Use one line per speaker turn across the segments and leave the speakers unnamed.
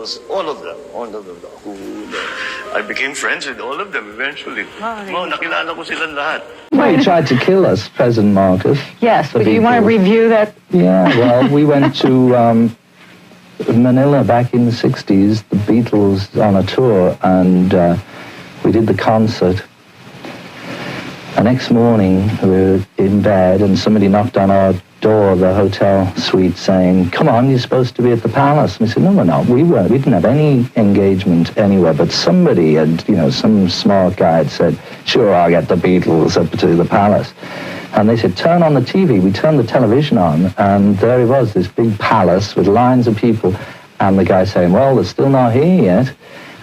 Beatles, all of them, I became friends with all of them eventually. Nakilala ko silang lahat.
Well, he tried to kill us, President Marcus.
Yes, but do you want to review that?
Yeah, well, we went to Manila back in the 60s, the Beatles on a tour, and we did the concert. The next morning, we were in bed, and somebody knocked on our door of the hotel suite saying, "Come on, you're supposed to be at the palace." And we said, "No, we're not. We weren't. We didn't have any engagement anywhere." But somebody had, some smart guy had said, "Sure, I'll get the Beatles up to the palace." And they said, "Turn on the TV." We turned the television on, and there he was, this big palace with lines of people. And the guy saying, "Well, they're still not here yet."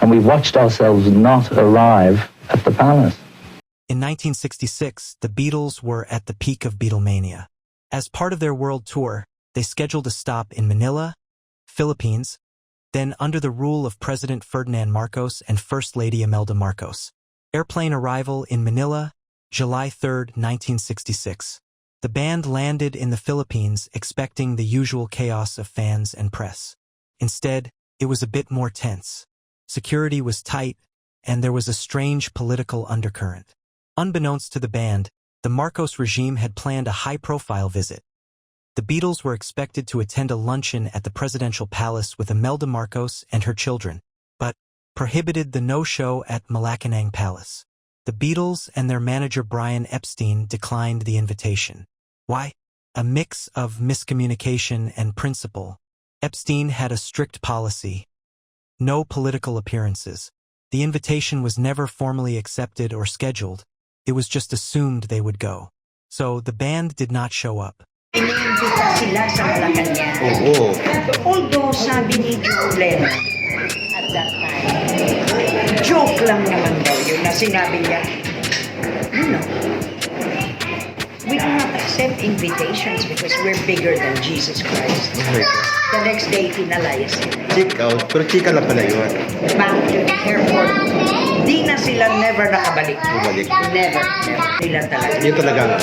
And we watched ourselves not arrive at the palace.
In 1966, the Beatles were at the peak of Beatlemania. As part of their world tour, they scheduled a stop in Manila, Philippines, then under the rule of President Ferdinand Marcos and First Lady Imelda Marcos. Airplane arrival in Manila, July 3, 1966. The band landed in the Philippines expecting the usual chaos of fans and press. Instead, it was a bit more tense. Security was tight, and there was a strange political undercurrent. Unbeknownst to the band, the Marcos regime had planned a high-profile visit. The Beatles were expected to attend a luncheon at the presidential palace with Imelda Marcos and her children, but prohibited the no-show at Malacanang Palace. The Beatles and their manager Brian Epstein declined the invitation. Why? A mix of miscommunication and principle. Epstein had a strict policy. No political appearances. The invitation was never formally accepted or scheduled. It was just assumed they would go. So the band did not show up.
Iniimbita sila sa Malacanang. Although sabi ni John Lennon at that time, joke lang naman daw yun na sinabi niya, we do not accept invitations because we're bigger than Jesus Christ. The next day, pinalayas sila.
Check out, pero chika lang pala yun.
Back to the airport. Di na sila never nakabalik. Never. Sila talaga.
Yun talaga.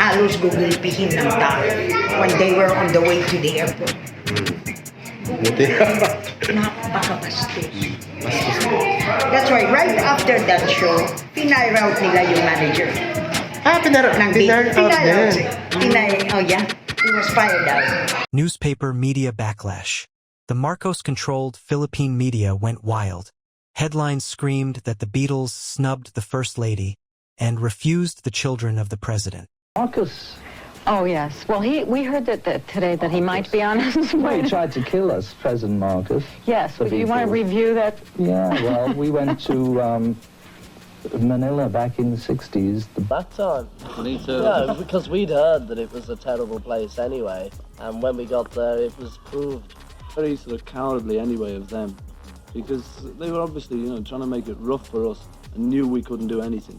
Halos gugulpihin ng tao when they were on the way to the airport.
Buti.
Napakabastos. That's why right after that show, pinire out nila yung manager.
Pinire out
din. Oh yeah, he was fired out.
Newspaper media backlash. The Marcos-controlled Philippine media went wild. Headlines screamed that the Beatles snubbed the First Lady and refused the children of the president.
Marcus.
Oh, yes. Well, we heard that today that he might be on his
Well,
way.
he tried to kill us, President Marcus.
Yes, but do you want to review that?
Yeah, well, we went to Manila back in the 60s.
That time? Yeah, because we'd heard that it was a terrible place anyway, and when we got there it was proved
very sort of cowardly anyway of them, because they were obviously, trying to make it rough for us and knew we couldn't do anything.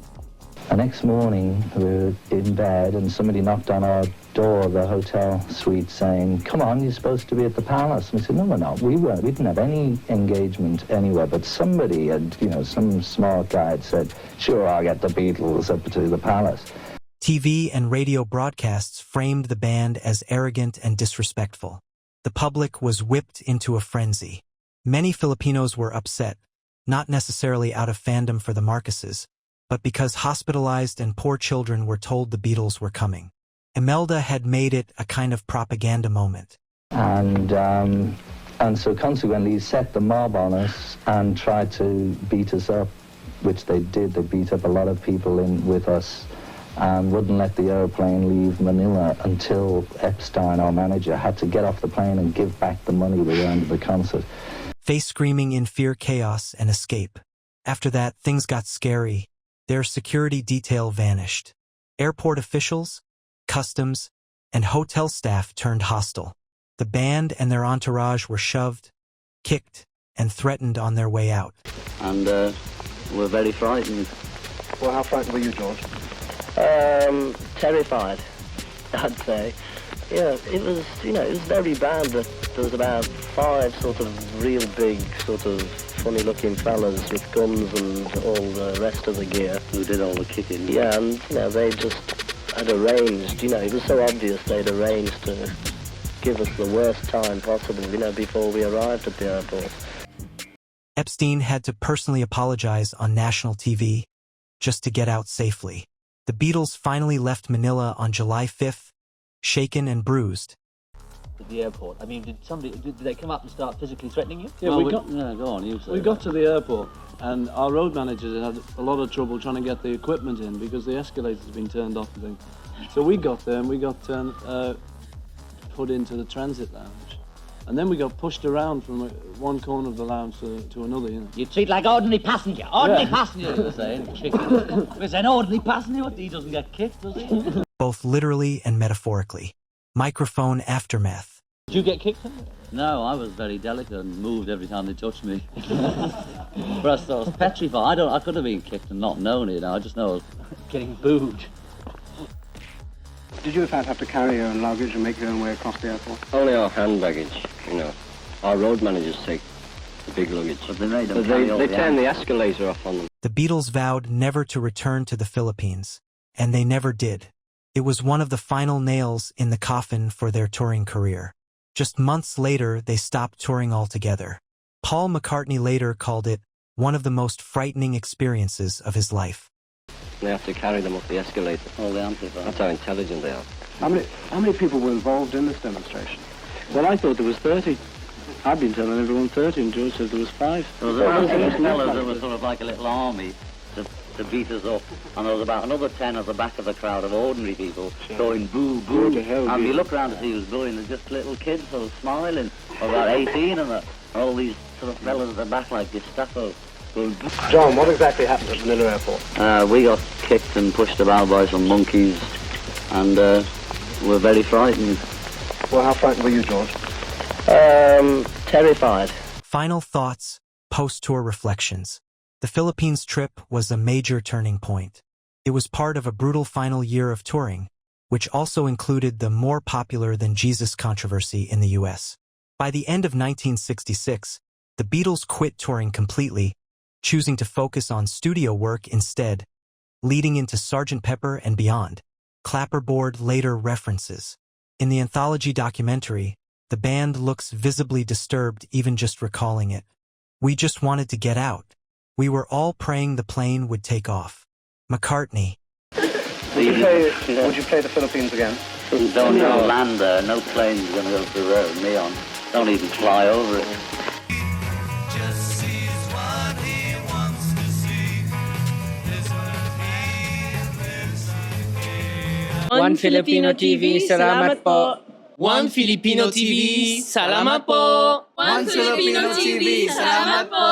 The next morning, we were in bed, and somebody knocked on our door of the hotel suite saying, "Come on, you're supposed to be at the palace." And we said, "No, we're not. We weren't. We didn't have any engagement anywhere." But somebody had, some smart guy had said, "Sure, I'll get the Beatles up to the palace."
TV and radio broadcasts framed the band as arrogant and disrespectful. The public was whipped into a frenzy. Many Filipinos were upset, not necessarily out of fandom for the Marcoses, but because hospitalized and poor children were told the Beatles were coming. Imelda had made it a kind of propaganda moment.
And so consequently, he set the mob on us and tried to beat us up, which they did. They beat up a lot of people with us and wouldn't let the airplane leave Manila until Epstein, our manager, had to get off the plane and give back the money we earned at the concert.
Face screaming in fear, chaos, and escape. After that, things got scary. Their security detail vanished. Airport officials, customs, and hotel staff turned hostile. The band and their entourage were shoved, kicked, and threatened on their way out.
and were very frightened.
Well, how frightened were you, George?
Terrified, I'd say. Yeah, it was very bad that there was about 5 sort of real big, sort of funny-looking fellas with guns and all the rest of the gear.
Who did all the kicking?
Yeah, and, they just had arranged, it was so obvious they'd arranged to give us the worst time possible, you know, before we arrived at the airport.
Epstein had to personally apologize on national TV just to get out safely. The Beatles finally left Manila on July 5th, shaken and bruised.
At the airport. I mean, did they come up and start physically threatening you?
Yeah,
Well,
go on. We got to the airport, and our road managers had a lot of trouble trying to get the equipment in because the escalator's been turned off and things. So we got there and we got put into the transit lounge, and then we got pushed around from one corner of the lounge to another. You know.
You treat like ordinary passenger. Ordinary passenger, they were saying. Because an ordinary passenger, he doesn't get kicked, does he?
Both literally and metaphorically. Microphone aftermath.
Did you get kicked?
No, I was very delicate and moved every time they touched me. But I was petrified. I could have been kicked and not known it. I just know I was
Getting booed.
Did you in fact have to carry your own luggage and make your own way across the airport?
Only our hand baggage, you know. Our road managers take the big luggage.
But they made them
But they turned the escalator off on them.
The Beatles vowed never to return to the Philippines, and they never did. It was one of the final nails in the coffin for their touring career. Just months later, they stopped touring altogether. Paul McCartney later called it one of the most frightening experiences of his life.
They have to carry them up the escalator.
all the amplifiers.
That's how intelligent they are.
How many people were involved in this demonstration?
Well, I thought there was 30. I've been telling everyone 30, and George said there was 5.
There was about 6 fellas that were sort of like a little army to beat us up, and there was about another 10 at the back of the crowd of ordinary people going boo, boo.
Go to hell,
And
yeah.
you look around to see who's going, there's just little kids sort of smiling, about 18 and all these sort of fellas at the back like Gestapo.
John, what exactly happened at Manila Airport?
We got kicked and pushed about by some monkeys, and were very frightened.
Well, how frightened were you, George?
Terrified.
Final thoughts, post-tour reflections. The Philippines trip was a major turning point. It was part of a brutal final year of touring, which also included the more popular than Jesus controversy in the US. By the end of 1966, the Beatles quit touring completely, choosing to focus on studio work instead, leading into Sgt. Pepper and beyond. Clapperboard later references. In the anthology documentary, the band looks visibly disturbed even just recalling it. We just wanted to get out. We were all praying the plane would take off. McCartney.
Would you play the Philippines again?
Don't land there, no plane's going to go through there with me on. Don't even fly over it.
One Filipino TV, salamat po.
One Filipino TV, salamat po.
One Filipino TV, salamat po.